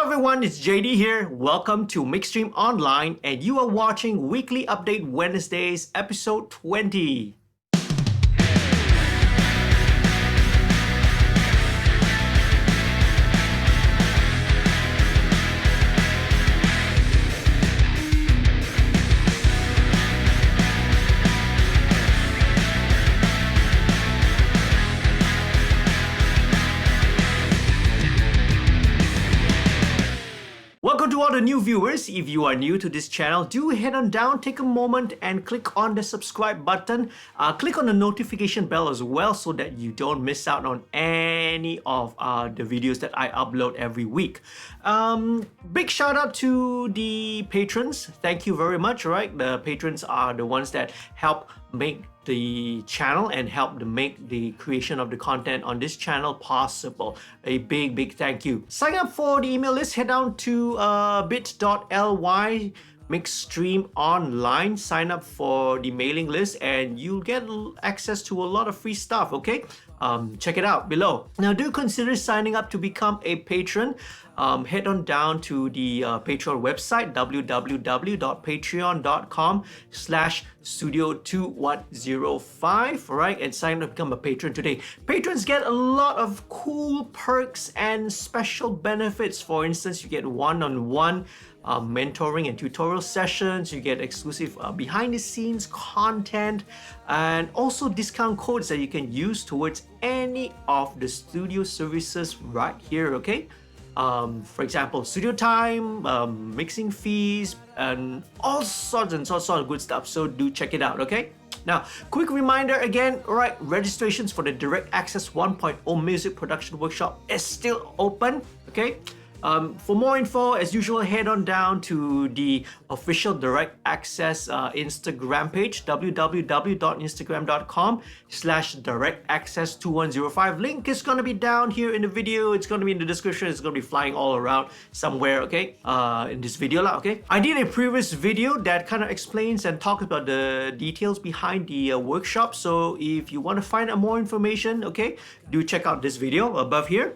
everyone, it's JD here. Welcome to MixStream Online, and you are watching Weekly Update Wednesdays, episode 20. Welcome to all the new viewers. If you are new to this channel, do head on down, take a moment and click on the subscribe button. Click on the notification bell as well so that you don't miss out on any of the videos that I upload every week. Big shout out to the patrons. Thank you very much, right? The patrons are the ones that help make the channel and help to make the creation of the content on this channel possible. A big thank you. Sign up for the email list. Head down to bit.ly MixStream Online. Sign up for the mailing list and you'll get access to a lot of free stuff, okay? Check it out below. Now do consider signing up to become a patron. Head on down to the Patreon website, www.patreon.com/studio2105, right? And sign up to become a patron today. Patrons get a lot of cool perks and special benefits. For instance, you get one-on-one mentoring and tutorial sessions, you get exclusive behind the scenes content, and also discount codes that you can use towards any of the studio services right here, okay? For example, studio time, mixing fees, and all sorts of good stuff. So do check it out, okay? Now, quick reminder again, right? Registrations for the Direct Access 1.0 Music Production Workshop is still open, okay? For more info, as usual, head on down to the official Direct Access Instagram page, www.instagram.com/directaccess2105. Link is going to be down here in the video. It's going to be in the description. It's going to be flying all around somewhere, okay? In this video, okay? I did a previous video that kind of explains and talks about the details behind the workshop. So if you want to find out more information, okay, do check out this video above here.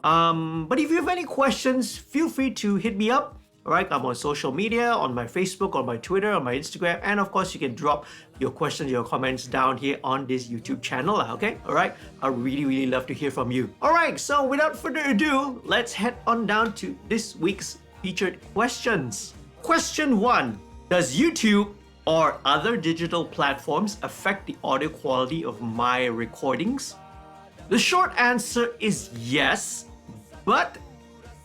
But if you have any questions, feel free to hit me up. Alright, I'm on social media, on my Facebook, on my Twitter, on my Instagram, and of course you can drop your questions, your comments down here on this YouTube channel, okay? Alright, I really love to hear from you. Alright, so without further ado, let's head on down to this week's featured questions. Question 1. Does YouTube or other digital platforms affect the audio quality of my recordings? The short answer is yes, but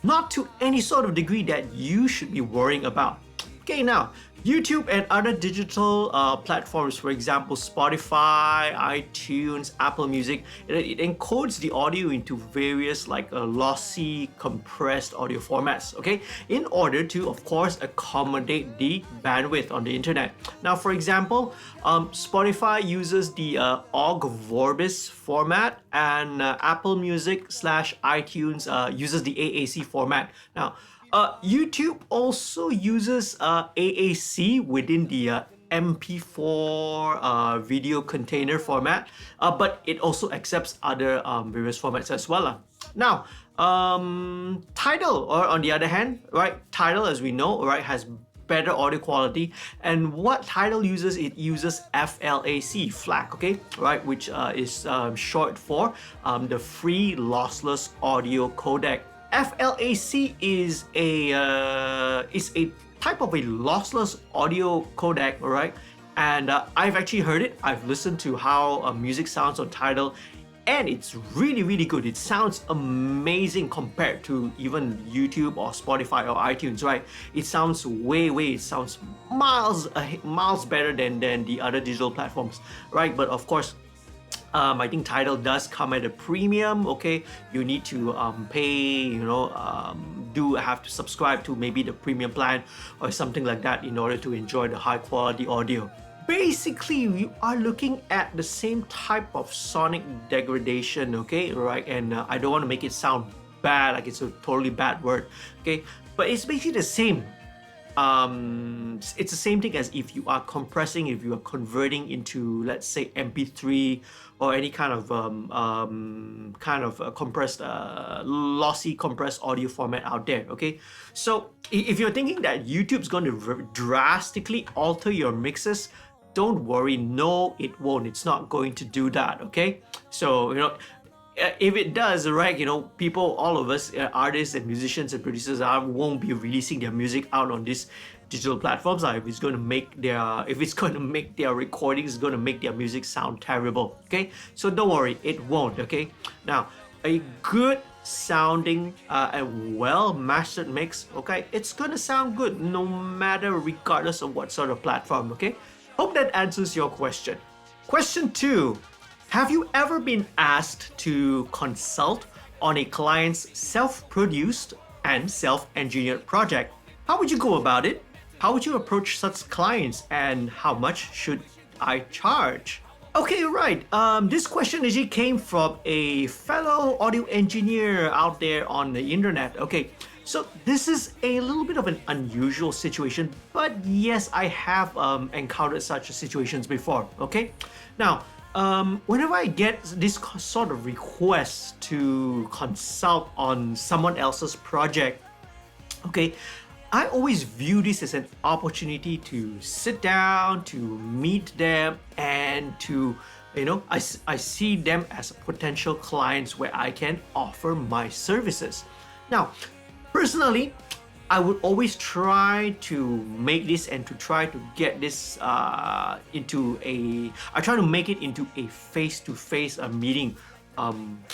not to any sort of degree that you should be worrying about. Okay, now, YouTube and other digital platforms, for example, Spotify, iTunes, Apple Music, it encodes the audio into various lossy, compressed audio formats, okay? In order to, of course, accommodate the bandwidth on the internet. Now, for example, Spotify uses the OGG Vorbis format and Apple Music/iTunes uses the AAC format. Now, YouTube also uses AAC within the MP4 video container format, but it also accepts other various formats as well. Now, Tidal, or on the other hand, right? Tidal, as we know, right, has better audio quality, and what Tidal uses, it uses FLAC, FLAC, okay, right, which is short for the Free Lossless Audio Codec. FLAC is a type of a lossless audio codec, right? And I've actually heard it. I've listened to how music sounds on Tidal, and it's really good. It sounds amazing compared to even YouTube or Spotify or iTunes, right? It sounds it sounds miles better than the other digital platforms, right? But of course, I think Tidal does come at a premium, okay? You need to pay, do have to subscribe to maybe the premium plan or something like that in order to enjoy the high quality audio. Basically, we are looking at the same type of sonic degradation, okay? Right? And I don't want to make it sound bad, like it's a totally bad word, okay? But it's basically the same. it's the same thing as if you are compressing, if you are converting into, let's say, MP3 or any kind of compressed, lossy compressed audio format out there. Okay, so if you're thinking that YouTube's going to drastically alter your mixes, don't worry. No, it won't. It's not going to do that. Okay, so if it does, right, people, all of us, artists and musicians and producers won't be releasing their music out on these digital platforms. If it's going to make their recordings, it's going to make their music sound terrible. Okay, so don't worry, it won't. Okay, now a good sounding and well mastered mix, okay, it's going to sound good no matter, regardless of what sort of platform. Okay, hope that answers your question. Question 2. Have you ever been asked to consult on a client's self-produced and self-engineered project? How would you go about it? How would you approach such clients, and how much should I charge? Okay, right. This question actually came from a fellow audio engineer out there on the internet. Okay, so this is a little bit of an unusual situation, but yes, I have encountered such situations before. Okay, now, whenever I get this sort of request to consult on someone else's project, okay, I always view this as an opportunity to sit down, to meet them, and to, I see them as potential clients where I can offer my services. Now, personally, I would always try to make this and to try to get this I try to make it into a face-to-face meeting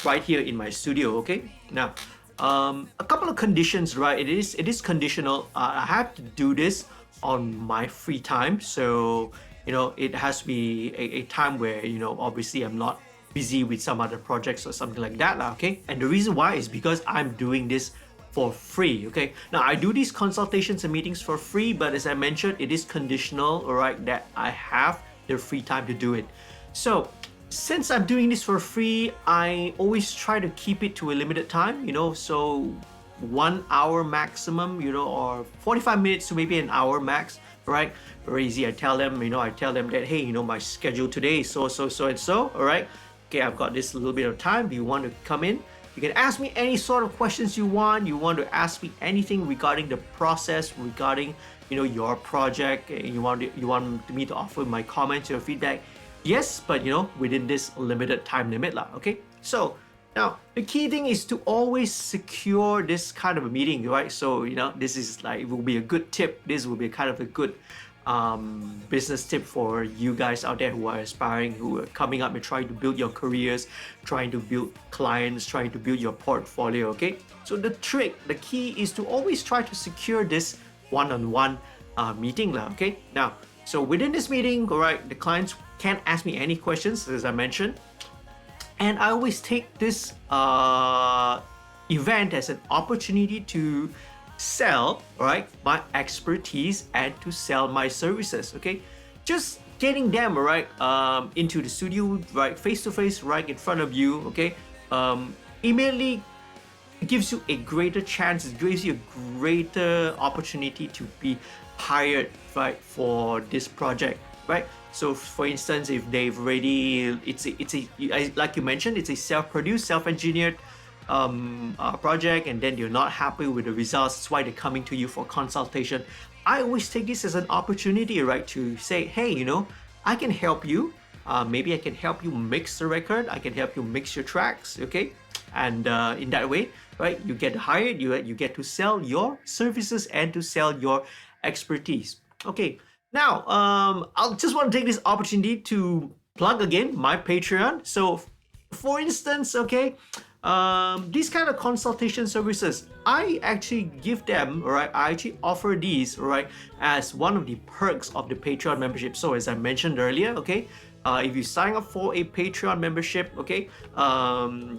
right here in my studio. Okay, now a couple of conditions, right? It is conditional. I have to do this on my free time, so it has to be a time where obviously I'm not busy with some other projects or something like that. Okay, and the reason why is because I'm doing this for free. Okay, now I do these consultations and meetings for free, but as I mentioned, it is conditional, all right, that I have the free time to do it. So since I'm doing this for free, I always try to keep it to a limited time, so 1 hour maximum, or 45 minutes to maybe an hour max, right? Very easy. I tell them that, hey, my schedule today is so and so, all right? Okay, I've got this little bit of time. Do you want to come in? You can ask me any sort of questions you want. You want to ask me anything regarding the process, regarding your project. You want me to offer my comments, your feedback. Yes, but within this limited time limit lah. Okay, so now the key thing is to always secure this kind of a meeting, right? So this is like, it will be a good tip. This will be kind of a good business tip for you guys out there who are aspiring, who are coming up and trying to build your careers, trying to build clients, trying to build your portfolio. Okay, so the key is to always try to secure this one-on-one meeting lah. Okay, now, so within this meeting, all right, the clients can ask me any questions, as I mentioned, and I always take this event as an opportunity to sell, right, my expertise and to sell my services. Okay, just getting them right into the studio, right, face to face, right in front of you. Okay, immediately gives you a greater chance. It gives you a greater opportunity to be hired, right, for this project, right? So for instance, if they've already, it's like you mentioned, it's a self-produced, self-engineered project, and then you're not happy with the results. That's why they're coming to you for consultation. I always take this as an opportunity, right, to say, hey, I can help you. Maybe I can help you mix the record. I can help you mix your tracks. Okay, and in that way, right, you get hired. You get to sell your services and to sell your expertise. Okay, now I'll just want to take this opportunity to plug again my Patreon. So for instance, okay, these kind of consultation services, I actually give them, right, I actually offer these, right, as one of the perks of the Patreon membership. So as I mentioned earlier, okay, if you sign up for a Patreon membership, okay,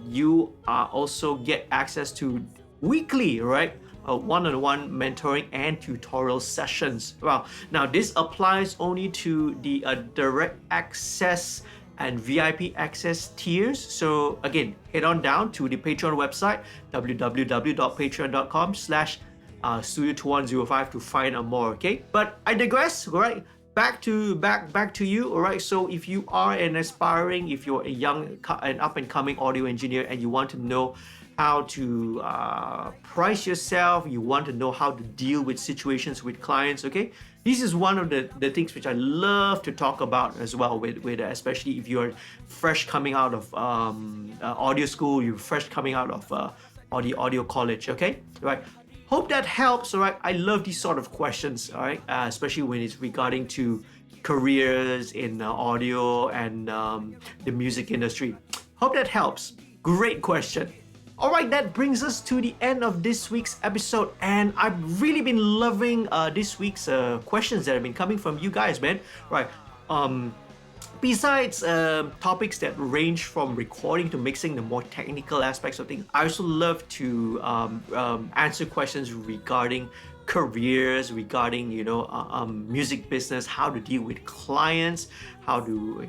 you also get access to weekly, right, one-on-one mentoring and tutorial sessions. Well, now this applies only to the direct access and VIP access tiers. So again, head on down to the Patreon website, www.patreon.com/ Studio 2105 to find out more, okay? But I digress, all right? Back to you, all right? So if you are an aspiring, if you're a young and up and coming audio engineer and you want to know how to price yourself, you want to know how to deal with situations with clients, okay? This is one of the things which I love to talk about as well with especially if you're fresh coming out of audio school, you're fresh coming out of audio college, okay? Right? Hope that helps, all right? I love these sort of questions, all right? Especially when it's regarding to careers in audio and the music industry. Hope that helps. Great question. All right, that brings us to the end of this week's episode, and I've really been loving this week's questions that have been coming from you guys, man. Right. Besides topics that range from recording to mixing, the more technical aspects of things, I also love to answer questions regarding careers, regarding music business, how to deal with clients, how to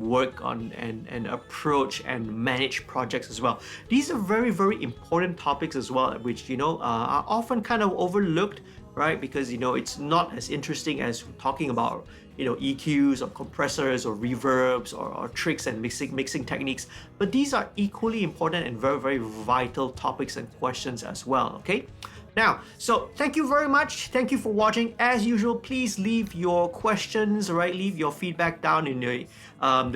work on and approach and manage projects as well. These are very, very important topics as well, which are often kind of overlooked, right? Because it's not as interesting as talking about EQs or compressors or reverbs or tricks and mixing techniques, but these are equally important and very, very vital topics and questions as well, okay? Now, so thank you very much. Thank you for watching. As usual, please leave your questions, right? Leave your feedback down in the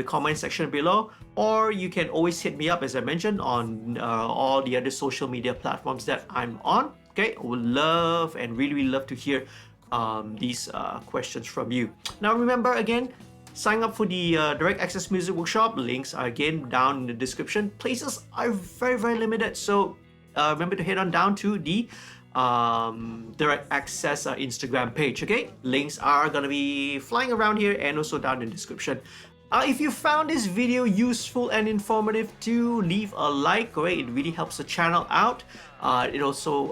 comment section below, or you can always hit me up, as I mentioned, on all the other social media platforms that I'm on. Okay, I would love and really, really love to hear these questions from you. Now, remember again, sign up for the Direct Access Music Workshop. Links are again down in the description. Places are very, very limited, so remember to head on down to the Direct Access Instagram page, okay? Links are gonna be flying around here and also down in the description. If you found this video useful and informative, do leave a like, okay? It really helps the channel out. It also,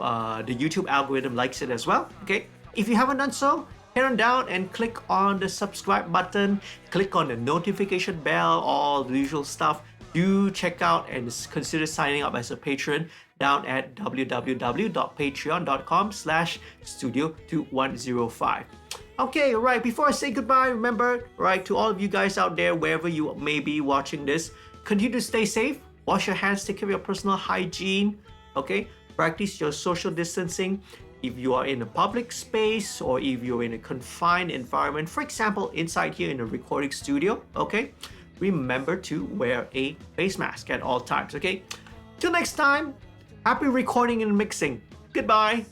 the YouTube algorithm likes it as well, okay? If you haven't done so, head on down and click on the subscribe button, click on the notification bell, all the usual stuff. Do check out and consider signing up as a patron down at www.patreon.com/studio2105. Okay, right, before I say goodbye, remember, right, to all of you guys out there, wherever you may be watching this, continue to stay safe, wash your hands, take care of your personal hygiene, okay? Practice your social distancing. If you are in a public space or if you're in a confined environment, for example, inside here in a recording studio, okay? Remember to wear a face mask at all times, okay? Till next time, happy recording and mixing. Goodbye.